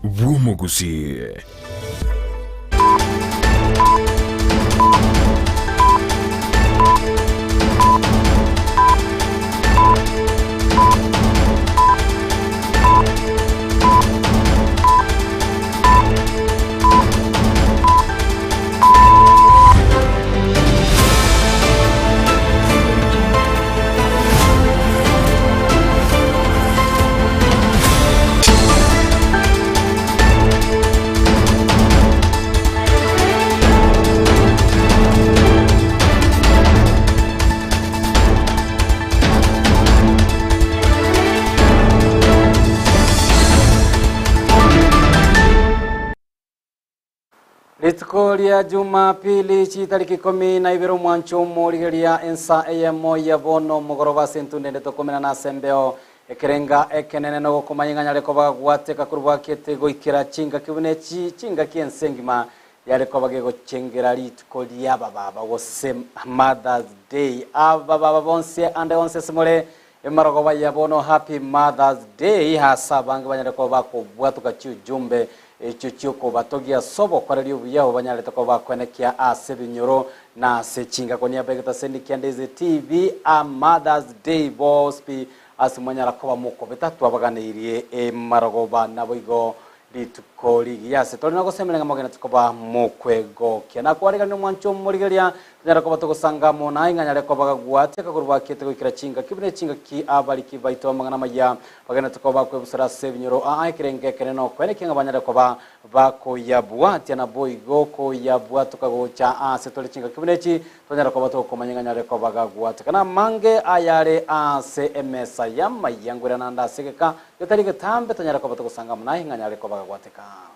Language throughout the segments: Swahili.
Gusii. Litkolia Jumapili chitariki 12 mwancho murigeria ENSA AMAYIA bono mugoroba sentundende tokomena na sembeo ekerenga ekenene no kumanyinganya leko bagwateka kurwa kete goikira chinga kibunechi chinga kiensengima yareko bagego chengera litkolia baba wose Mother's Day baba bonse ande onse simole emarogo yabono happy Mother's Day hasa bangi banyareko bako bwatuka chujumbe chuchuko batogia sobo kwa radio buyao banyaleta ko bakwenekia asebinyoro na sechinga konia begeta sendikia Ndizi TV a Mother's Day bospi asimanyara ko bamuko betatu abaganirie marogoba naboigo litukoli yase tolina ko semelenga magena tukoba mokwego kena kwari kandi mwancho murigeria nyara ko batoko sangamo na inganyale ko bagagwate kakurwa kete ko kirachinga kibune chinga ki abali kibaito mangana maya bagena tukoba ko busara sebinyoro kirenge keneno kwene kinga banyale ko bako yabwate na boigo ko yabwate ko cha setoli chinga kibune chi tonyara ko batoko manyanganyale ko bagagwate kana mange ayare SMS yamma yangura nanda segeka yotarike tambe tonyara ko batoko sangamo na inganyale ko bagagwateka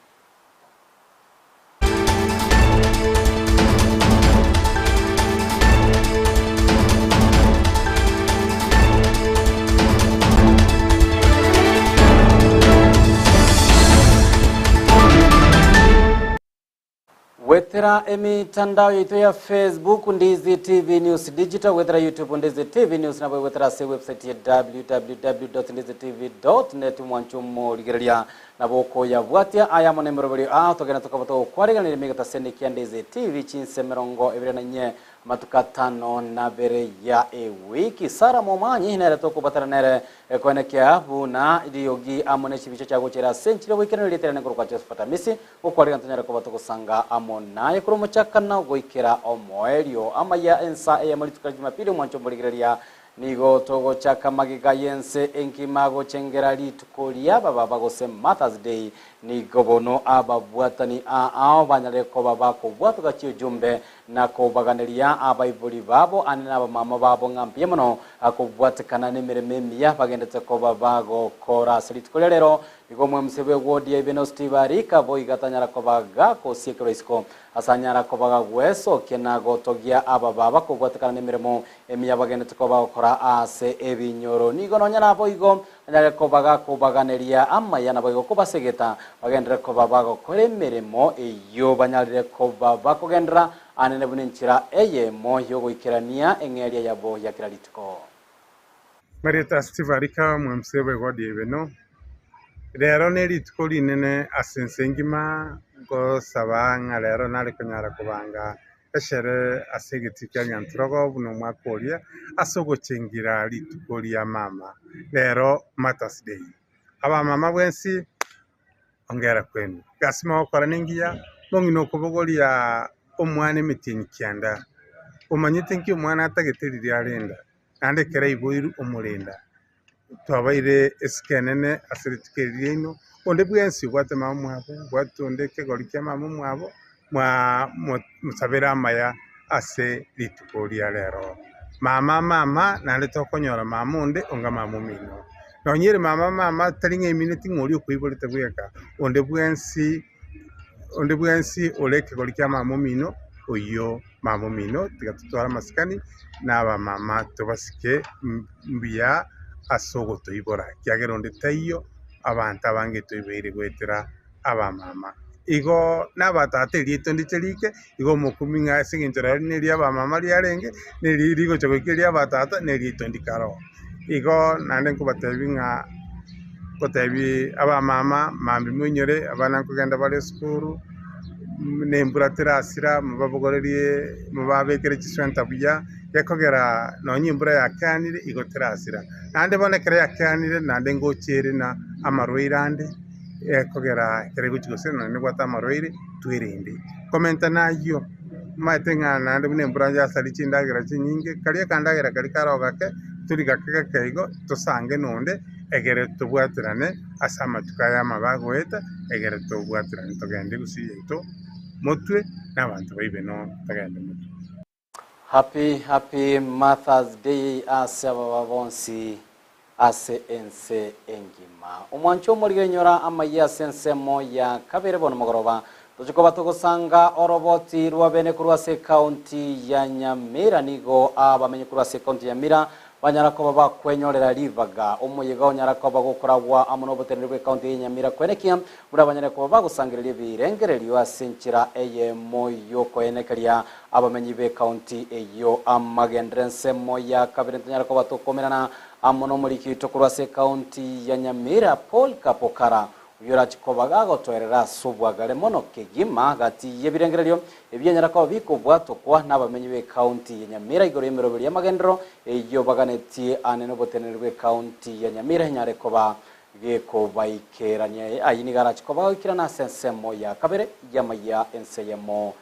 Wetera mitandao yetu ya Facebook Ndizi TV News Digital, wetera YouTube Ndizi TV News, na wetera se website ya www.ndizitv.net mwanchumo ligerelia na boko ya bwatia aya monemero bali togena tokabato kwariga ni mega tasende kia Ndizi TV chinse merongo ebere na nye matukatano na bere ya wiki sara momanyi hinere toko batara nere kwene kia buna idiogi amone chibicho chago chera senchiro wikene litere ne kwa JOSPHAT AMISI ukwariga ntanyara ko batoko sanga amona kuromo chakana goikera omoelio AMAYIA ENSA AMAYIA tuka Jumapili mwancho moligerelia nigo togo chaka magiga yense enkimago chengera litukolia baba bagose Mother's Day nigo bono ababwatani banyale ko baba ko bwatuka chijumbe na ko baganelia abaibuli babo anena abamama babo ngampiye mono akobwatekana nemerememia bagendetse ko baba go kora litukolia lero nigo mwemsebe wodi ebeno stibarika boigatanyara ko baga ko sikro isko asanyara ko baga gweso kenago togia ababa ko bwatekana nemeremo emia bagendetse ko baba kora ebinyoro nigo nonyana boigo anyale ko baga ko baganelia AMAYIA na boigo ko basegeta bagendere ko baba ko koremeremo eyo banyalire ko baba ko gendera anene buninchira EYEMO yogo ikirania engeria yabo yakiralitiko Marita stivarika mwemsebe wodi ebeno rero neritiko linene asensengima go sabanga rero nari kunyara kubanga eshere asegetika nyantrogo buno mwakolia asogo chengira litiko lya mama rero Mother's Day aba mama bwensi ongera kwenu gasima okora ningia bongino kubogolia omwana emitini kyanda omanyite nki omwana atageteriri arenda ande kera iboiru omulinda twabaire eskenene asiritikeri ino onde bwensi gwate mama mwabo gwatonde kegori kya mama mwabo musabira AMAYIA ase litukolia lero mama nande tokonyora mama onde onga mama mino nonyere mama talinga iminute ngori okuibolete bweka onde bwensi oleke gori kya mama mino oyo mama mino tigatutwara masikani n'aba mama tubasike mbiya asogo toibora kyagero ndetayo abantu abange toibeire gwetera aba mama igo n'abatate lito ndicherike igo mukuminga singintora neli aba mama lyarenge neli ligo chokokeli abatata neli tondikaro igo nande kubatebinga gotebi aba mama mambi munyore abana kugenda bale skuru nembura terasira mubabogorerie mubabekere kiswenta buya yakogera nonyimbura yakanire igoterasira nande bonekere yakanire nande ngochere na amarweirande yakogera kere guchigose nande gwata amarweire twirinde komenta nayo maitenga nande nembura ya sali chindagira chinyinge kali kandagira kali karoga ke turi gakega keigo tusange nonde egere tubwatirane asama tukaya mabagweta egere tubwatirane tugende Gusii yeto mutwe n'abantu baibe no tagende mutwe. Happy Mother's Day ase ababa bonsi ase ense engima omwancho omorige nyora AMAYIA sensemo ya kabere bono mogoroba tuchikoba tugusanga oroboti rwa bene kurwa se county ya Nyamira nigo abamenye kurwa se county ya Nyamira banyarako baba kwenyorera livaga umuyiga onyarako bagukoragwa amuno botererwe county ya Nyamira kwenekia bura banyarako baba gusangirira birengereryo asenchira EYEMO yoko enekeria abamenyi be county eyo amagendrense moya kabiri nyarako batokomerana amuno muri kitokurwa se county ya Nyamira Paul Kapokara uyora chikobaga gotwerera subwagale mono kegima gati yebirengereryo ebyanyarako bikubwato kwa nabamenyi be county ya Nyamira igoro yemerobiri amagendro eyo baganetie aneno botenerwe county ya Nyamira nyareko ba geko baikeranye ayini garachikobaga ikirana sensemo ya kabere AMAYIA enseyemo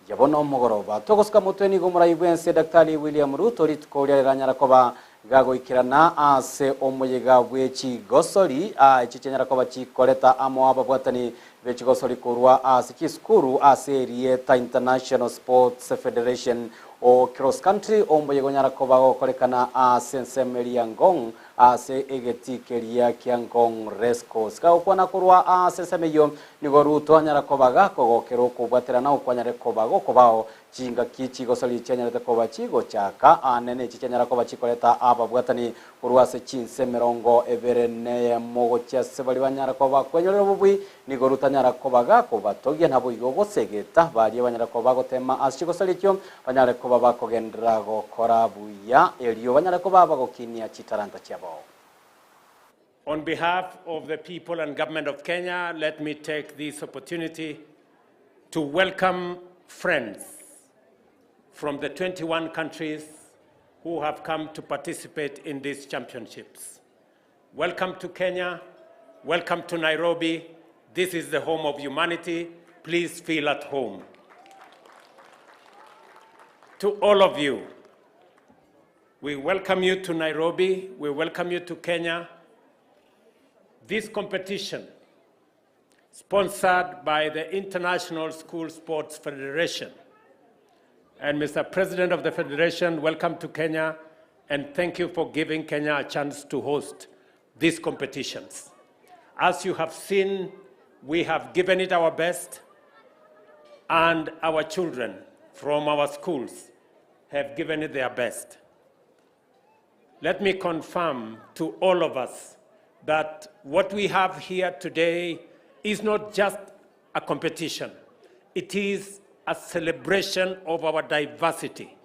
yabono mugoroba togoska mutweni go murayibwense Dr. William Ruto ritkolyera nyarako ba gago ikirana ase omuyiga bwechi gosori ichichenyara ko bachikoreta amo ababwatani bechi gosori kurwa ase kiskuru ase Rieta International Sports Federation o cross country omuyiga nyara ko bagokorekana ase Nsemeria Ngong ase egeti keria kiangong resco ska okwana kurwa ase semeyo nigo Ruto nyara ko bagako gokero kubwaterana okwanyare ko bagoko bao chinga kichi gosoli chenyarete ko bachigo chaka anene chichenyara ko bachikoreta ababwatani kurwase chinse merongo everene mogo chase bali banyara ko bakwenyorero bubwi nigo rutanyara ko bagako batogia nabo igo gosegeta bali banyara ko bagotema ashigosoli cyo banyara ko babakogendra gokora buya elio banyara ko babagokinia chitaranta cyabo. On behalf of the people and government of Kenya, let me take this opportunity to welcome friends from the 21 countries who have come to participate in these championships. Welcome to Kenya, welcome to Nairobi. This is the home of humanity. Please feel at home. To all of you, we welcome you to Nairobi, we welcome you to Kenya. This competition, sponsored by the International School Sports Federation, and Mr. President of the Federation, welcome to Kenya, and thank you for giving Kenya a chance to host these competitions. As you have seen, we have given it our best, and our children from our schools have given it their best. Let me confirm to all of us that what we have here today is not just a competition. It is a celebration of our diversity,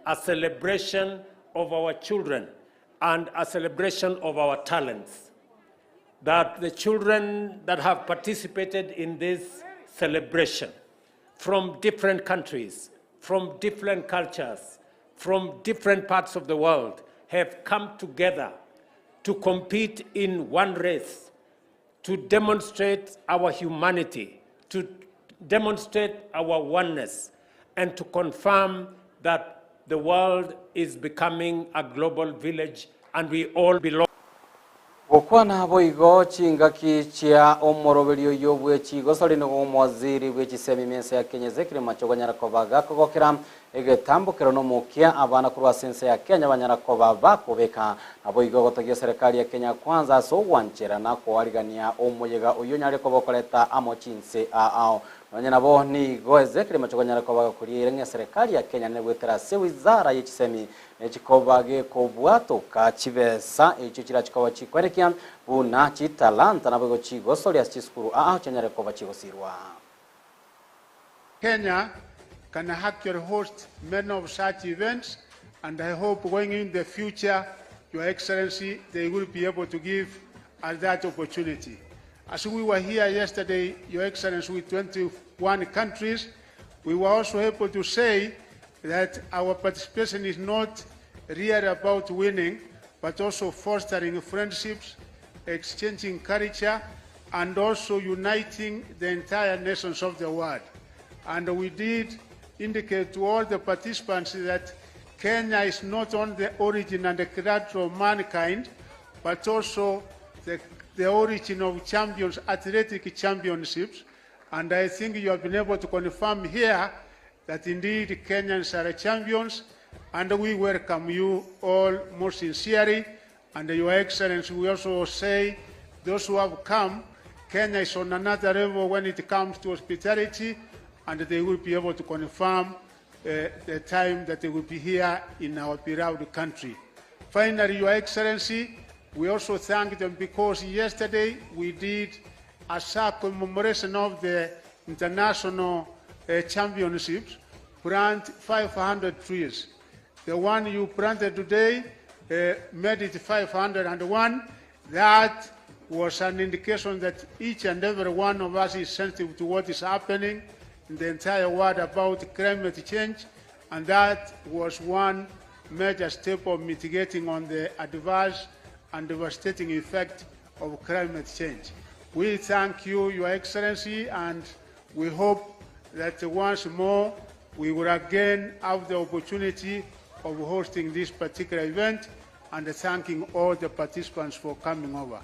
a celebration of our children, and a celebration of our talents. That the children that have participated in this celebration from different countries, from different cultures, from different parts of the world have come together to compete in one race, to demonstrate our humanity, to demonstrate our oneness, and to confirm that the world is becoming a global village and we all belong. Gokwana boigo chinga kichia omoroberio yobwe chigosori no mwaziri bwechisemi mense ya Kenya zekire machoganyara kobaga kogokera egetambukero no mukia abana kurwa sense ya Kenya banyara kobaba kobeka naboigo gotagia serikali ya Kenya kwanza so wanchera na koarigania omuyega uyonyare kobokoleta amochinse ao nanye nabo ni goezekire machoganyara kobaga kuri nge serikali ya Kenya ne bwetera se wizara yechisemi nechikobage kobwato ka chibesa echo chira chikoba chikwerekia buna chitalanta nabo chigosori achiskuru chanyare koba chigosirwa. Kenya can actually host many of such events, and I hope going in the future, Your Excellency, they will be able to give at that opportunity. As we were here yesterday, Your Excellency, with 21 countries, we were also able to say that our participation is not really about winning, but also fostering friendships, exchanging culture, and also uniting the entire nations of the world. And we did indicate to all the participants that Kenya is not only the origin and the cradle of mankind, but also the origin of champions, athletic championships. And I think you have been able to confirm here that indeed Kenyans are champions, and we welcome you all most sincerely. And Your Excellency, we also say those who have come, Kenya is on another level when it comes to hospitality, and they will be able to confirm the time that they will be here in our beloved country. Finally, Your Excellency, we also thank them because yesterday we did a commemoration of the international championships, plant 500 trees. The one you planted today made it 501. That was an indication that each and every one of us is sensitive to what is happening in the entire world about climate change, and that was one major step of mitigating on the adverse and devastating effect of climate change. We thank you, Your Excellency, and we hope that once more we will again have the opportunity of hosting this particular event, and thanking all the participants for coming over.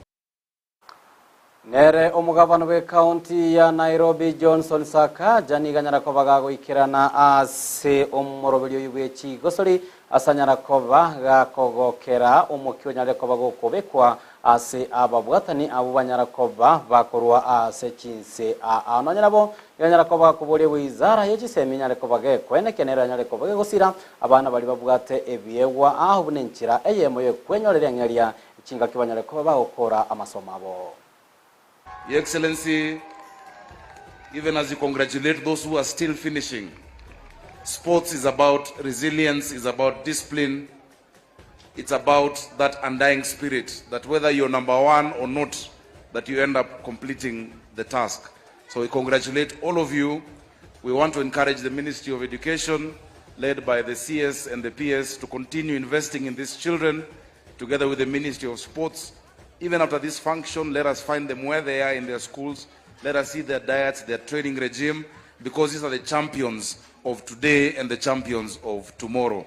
Nere omugavana we county ya Nairobi Johnson Saka jani ganyara koba gago ikirana ase omorobelio yubwechi gosori asanyara koba gakogokera omukiyonyare koba gokobekwa ase ababwatani abubanyara koba bakorwa ase chinse anonyarabo yanyara koba kubole wizara yegiseminyare koba gekwene kenera nyare koba gosira abana bali babwate ebyewa aho bunenchira EYEMO yekwenyorere ngeria chinga kibanyare koba bagokora amasomabo. Your Excellency, even as you congratulate those who are still finishing, sports is about resilience, is about discipline, it's about that undying spirit, that whether you're number one or not, that you end up completing the task. So we congratulate all of you. We want to encourage the Ministry of Education, led by the CS and the PS, to continue investing in these children, together with the Ministry of Sports. Even after this function, let us find them where they are in their schools. Let us see their diets, their training regime, because these are the champions of today and the champions of tomorrow.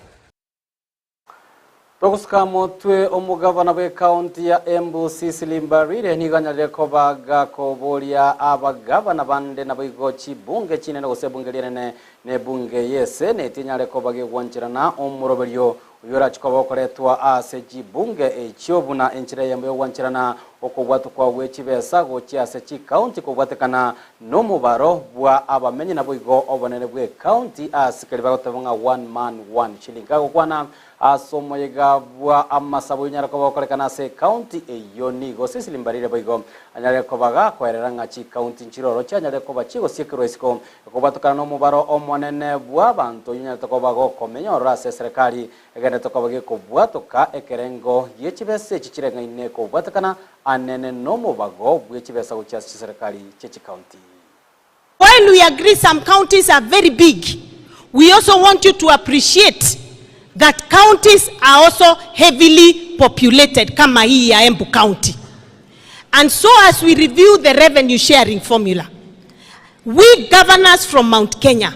Tokuska motwe omugavana we county ya Embu Sisili Mbarire niganyale kobaga kobolia abagavana bande na bigochi bunge chine no sebungelirene ne bunge yese ne tinyale kobage gwanchirana omurobelyo uyora chikoba koretwa aseji bunge echiobuna enchire yambe gwanchirana okobwatu kwa wechibesa gochi asechi county kobwatekana no mubaro bwa abamenyi na bigo obonere bwe county asikaliba gotebonga 1 man 1 shilling kago kwana asomoyega bwa amasabo nyara koba korekana se county eyoni Gusii Mbarire bigo anyare kobaga kwereranga chi county nchiroro chanyare koba chigo sikroisiko kobatukana no mubaro omonene bwa bantu nyara tokobago komenyora se serikali egene tokobage kobwatoka ekerengo yechibese chichirenga ine kobwatakana anene no mubago bwechibesa gocha serikali chechi county. While we agree some counties are very big, we also want you to appreciate that counties are also heavily populated kama hii ya Embu County. And so as we review the revenue sharing formula, we governors from Mount Kenya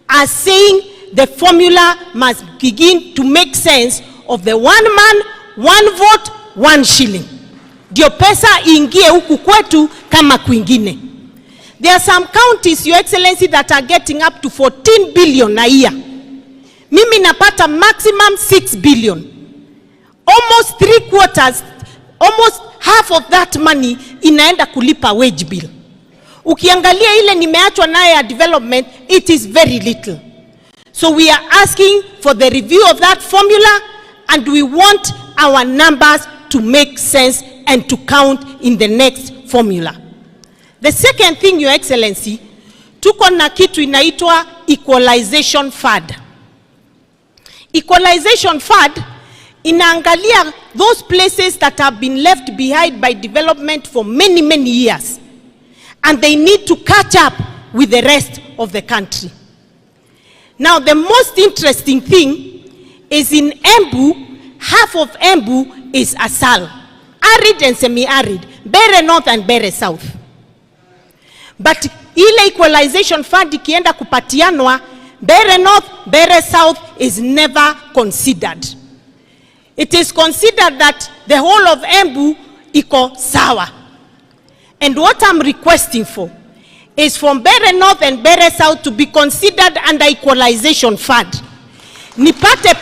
are saying the formula must begin to make sense of the 1 man, 1 vote, 1 shilling. Dio pesa ingie huku kwetu kama kwingine. There are some counties, Your Excellency, that are getting up to 14 billion a year. Mimi napata maximum 6 billion. Almost 3/4, almost half of that money inaenda kulipa wage bill. Ukiangalia ile nimeachwa naye ya development, it is very little. So we are asking for the review of that formula, and we want our numbers to make sense and to count in the next formula. The second thing, Your Excellency, tuko na kitu inaitwa equalization fund. Equalization fund inaangalia those places that have been left behind by development for many, many years. And they need to catch up with the rest of the country. Now, the most interesting thing is in Embu, half of Embu is Asal, arid and semi-arid, Bere North and Bere South. But ile equalization fund ikienda kupatianwa, Bere North, Bere South is never considered. It is considered that the whole of Embu iko sawa. And what I'm requesting for is from Bere North and Bere South to be considered under equalization fund. Nipate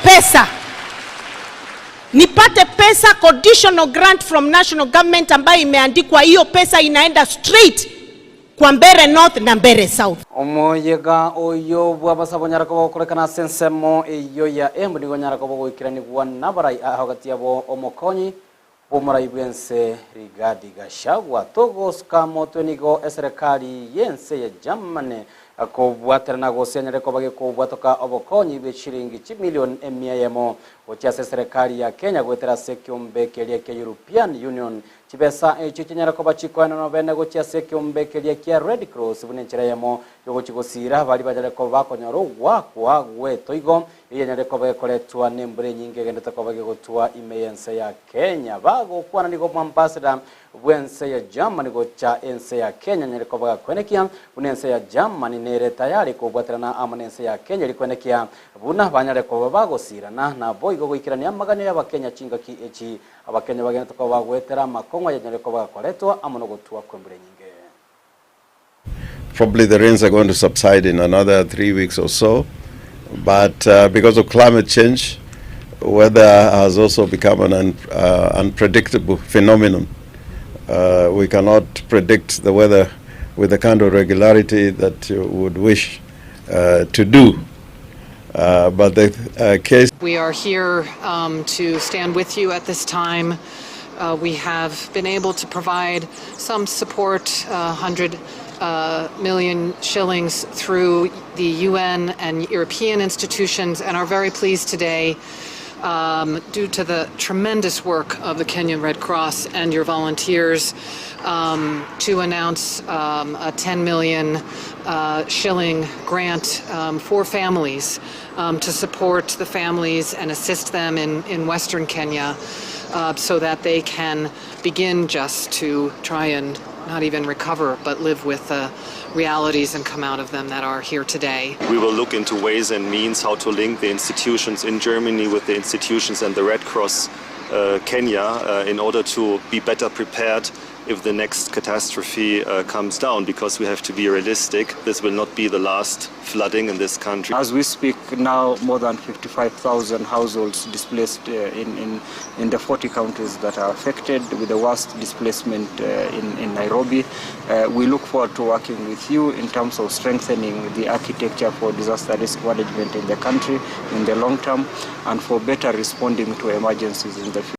pesa conditional grant from national government ambayo imeandikwa hiyo pesa inaenda straight kwa Bere North na Bere South. Omoyega oyo bwabasabo nyarako kurekana sensemo iyo ya Embu nigo nyarako gwikirani gwa nabarai hagati yabo omokonyi Umurai bwense rigadi gashagwa togos kamoto nigo eserikali yense ya Germany akobwatera na gosenya ko bage kubwatoka obokonyi be shilingi 1 million EYEMO ocha serikali ya Kenya gwetera sekyombe kelia ke European Union chibesa chichinyara ko bachikoana no bene gocha sekyombe kelia ke Red Cross bunenchira yemo yogo chigosira bali bajale ko bakonyoro gwakwa gwetoigo yenyare ko bakoletwa nembure nyinge gendeta ko bage gotwa ENSA ya Kenya bago kwana niko ambassador bwense ya Germany gocha ENSA ya Kenya nyare ko bagakwenekia bunense ya Germany nere tayari ko bwaterana amanense ya Kenya likwenekia buna banyare ko bagosira na boigo goikirania magane y'abakenya chinga ki echi abakenya bagenda ko bagwetera makongo yenyare ko bagakoletwa amono gotwa kwembure nyinge. Probably the rains are going to subside in another 3 weeks or so, but because of climate change, weather has also become an unpredictable phenomenon. We cannot predict the weather with the kind of regularity that you would wish to do. But the case... We are here to stand with you at this time. We have been able to provide some support, 100 million shillings through the UN and European institutions, and are very pleased today, due to the tremendous work of the Kenyan Red Cross and your volunteers, to announce a 10 million shilling grant for families to support the families and assist them in Western Kenya, so that they can begin just to try and not even recover, but live with the realities and come out of them that are here today. We will look into ways and means how to link the institutions in Germany with the institutions and the Red Cross Kenya in order to be better prepared if the next catastrophe comes down, because we have to be realistic. This will not be the last flooding in this country. As we speak now, more than 55,000 households displaced in the 40 counties that are affected, with the worst displacement in Nairobi. We look forward to working with you in terms of strengthening the architecture for disaster risk management in the country in the long term, and for better responding to emergencies in the future.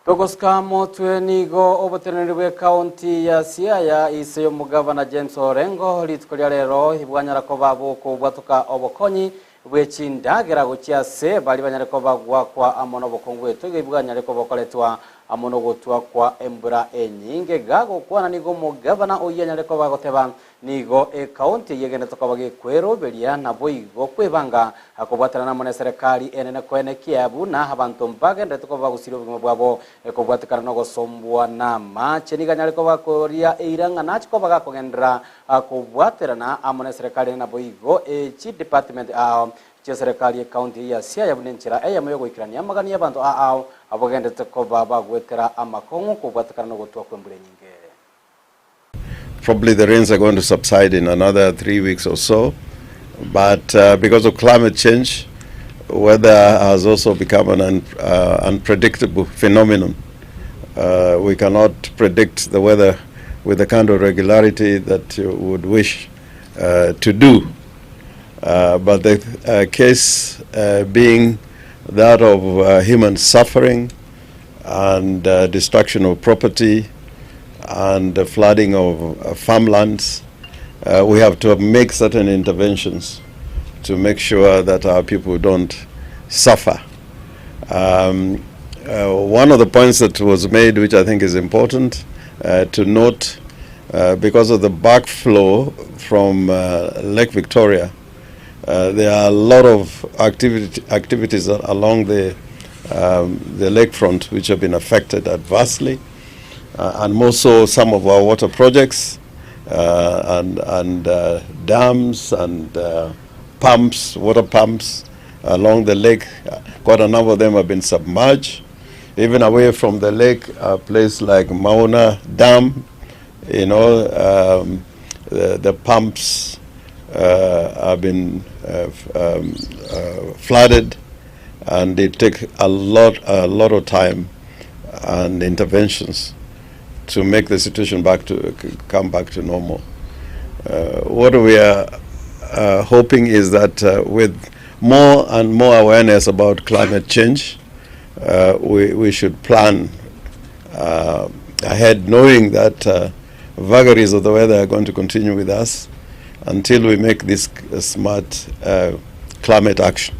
Togoska motwe nigo obotenerwe county ya Siaya iseyo mugavana James Orengo litkolia lero hibwanyara ko baboko bwatoka obokonyi bwechindagera gochia se bali banyare ko bagwa kwa amono bokongwe toge ibwanyare ko bokoletwa amono gotwa kwa embura enyinge gago kwana nigo mugavana oyanyare ko bagoteba nigo county yegene to kabage kwero belia na boigo kwebanga akobwatana na serikali enene kwene kiabu na abantu mpage ndeto ko bagusiro bimo bwabo ekobwatikana no gosombwa na mache niganyare ko bakoria eiranga nachi ko bagakogendra akobwatana na amone serikali na boigo chi department serikali ya county ya Siaya bunenchira EYEMO yo goikirania magani y'abantu abogende ko baba gwetera amakongo kubwatikana no gotwa kwembure nyinge. Probably the rains are going to subside in another 3 weeks or so, but because of climate change, weather has also become an unpredictable phenomenon. We cannot predict the weather with the kind of regularity that you would wish to do. But the case being that of human suffering and destruction of property and the flooding of farmlands, we have to make certain interventions to make sure that our people don't suffer. One of the points that was made, which I think is important to note, because of the backflow from Lake Victoria, there are a lot of activities along the lakefront which have been affected adversely, and more so some of our water projects and dams and pumps, water pumps along the lake. Quite a number of them have been submerged. Even away from the lake, a place like Mauna Dam, you know, the pumps have been flooded, and it takes a lot of time and interventions to make the situation come back to normal. What we are hoping is that with more and more awareness about climate change, we should plan ahead, knowing that vagaries of the weather are going to continue with us until we make this smart climate action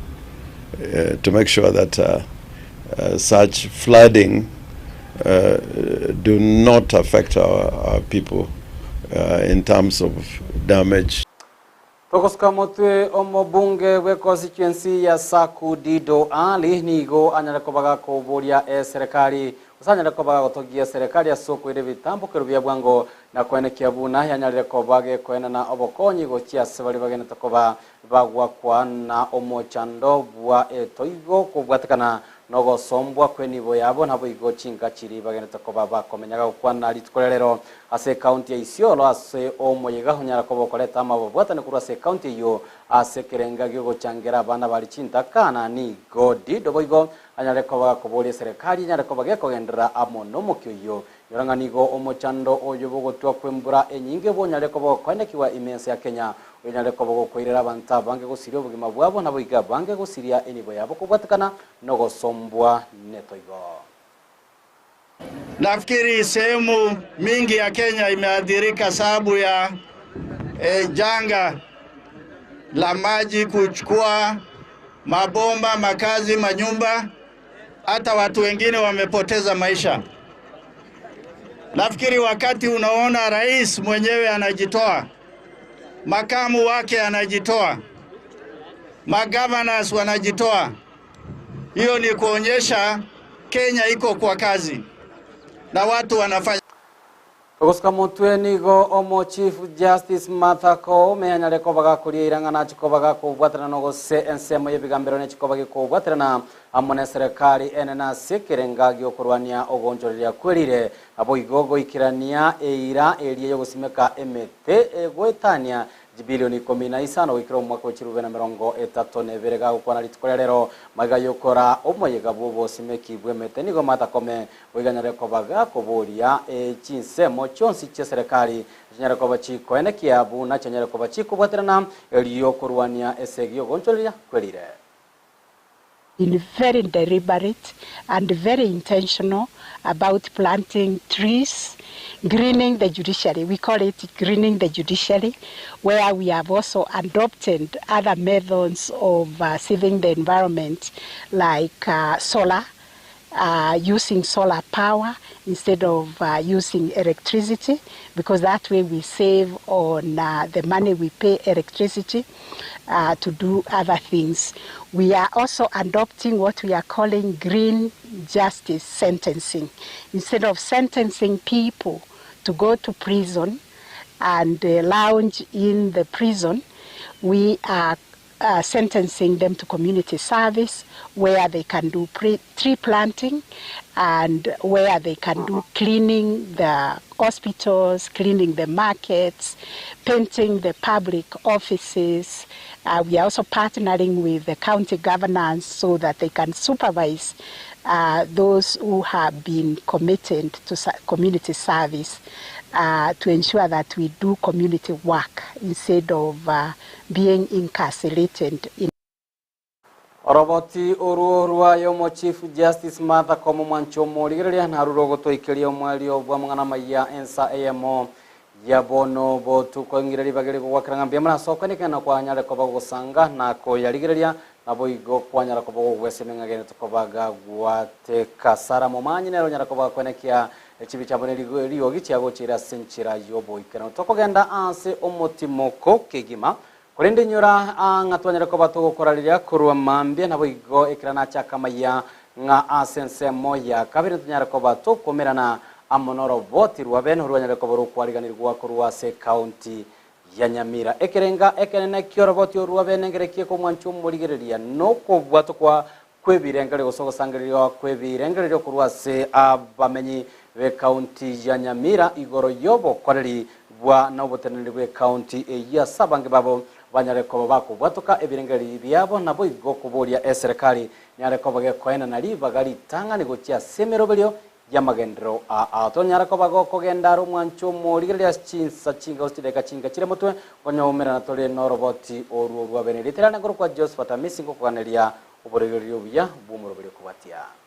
to make sure that such flooding do not affect our people in terms of damage. Tokoska motwe omobunge we constituency ya Saku Dido Ali nigo anyalekobaga kuburia serikali usanyalekobaga gotogia serikali ya soko ile vitambo kerubya bwango na kwene kiabuna yanyalekobage kwena na obokonyi gochia sebali bagene takoba bagwa kwa na omochando bwa etoigo kubwatakana nogo sombwa kwenibo yabo nabo igo chinga chiri bagene takoba bakomenyaga kwana litkolero ase county ya Isiolo ase omoyega hunyara kobokoleta amabo bwatane kuru ase county yo ase kerenga gyo changera bana bali chintakana ni godi doboigo anyalekobaga kubuli serikali anyalekobaga kogendera amono mokyo yoranganigo omochando oyo bogotwa kwembura enyinge bonyalekobaga kwanekiwa imense ya Kenyaonyalekobaga koirera banta bange gusirio bugima bwabo nabo iga bange gusiria enibo yabo kubwatakana nogo sombwa netoigo. Nafikiri sehemu mingi ya Kenya imeathirika sababu ya janga la maji kuchukua mabomba, makazi, manyumba, hata watu wengine wamepoteza maisha. Nafikiri wakati unaona rais mwenyewe anajitoa, makamu wake anajitoa, magovernors wanajitoa, hiyo ni kuonyesha Kenya iko kwa kazi na watu wanafanya. Tokoska motwe nigo omo Chief Justice Martha Koome anyalekobaga kuria irangana chikobaga kubwatana nogo ENSA yebigambero ne chikobaga kubwatana amone serikali enena sekerenga gyo kurwania ogonjoreria kwirire abo igogo ikirania eira erie yo gusimeka emete egwetania bilioni 15 wikiro mwaka w'ikirube na 32 gukwana litkorero maga yokora omoyega bobo simeki bwemete nigo Martha Koome wiganyare kobaga kuburia chinsemo chonsi che serikali nyare koba chiko ene kiabu na nyare koba chiko bwaterana eliyo kurwania esegio goncholia kwelire. In very deliberate and very intentional about planting trees, greening the judiciary. We call it greening the judiciary, where we have also adopted other methods of saving the environment, like solar, using solar power instead of using electricity, because that way we save on the money we pay electricity to do other things. We are also adopting what we are calling green justice sentencing. Instead of sentencing people to go to prison and lounge in the prison, we are sentencing them to community service, where they can do tree planting and where they can do cleaning the hospitals, cleaning the markets, painting the public offices. We are also partnering with the county governors so that they can supervise those who have been committed to community service to ensure that we do community work instead of being incarcerated. Oroboti ururwa yomo Chief Justice Martha Koome mwanchomo ligerelia narurogo toikelia mwali obwa mwana maya ENSA AMO yabono botu ko ngireli bagere ko wakranga mbya mara soko nikana kwa nyale ko bagosanga na ko yaligerelia nabo igo kwanyara ko gwesemenga gene tukobaga gwate kasara momanyi nero nyara ko bakwenekia ekibi cyabone liyo gichago chira senchira yobo ikana tokogenda anse omutimoko kegima kurende nyura ngatwanyara ko batokorarira kurwa mambye nabo igo ikirana chakamaya nga asense moya kabiri tunyara ko batokomerana amonoro voti rwabeno rwanyara ko borukwariganirwa kurwa se county ya Nyamira ekerenga ekenene kioroboti rwabenengerekie ko mwanchu murigereria no kubwato kwa kwebirengere gusogosangirira kwebirengere kurwa se abamenyi be county ya Nyamira igoro yobo koreri bwa na botenere be county ya sabange babo banyare ko bakubwatoka ebirengere byabo nabo igo kuboria serikali nyare ko bage koena na liva gali tanga ni gotia semero belio yamagendero atonyara ko bago kogenda rumwancho murigeria chinsa chinga ostideka chinga chire mutwe konyomera na tole no roboti oru rwa beneditera na kwa JOSPHAT AMISI ko kwaneria uburigerio bya bumuro buri kubatia.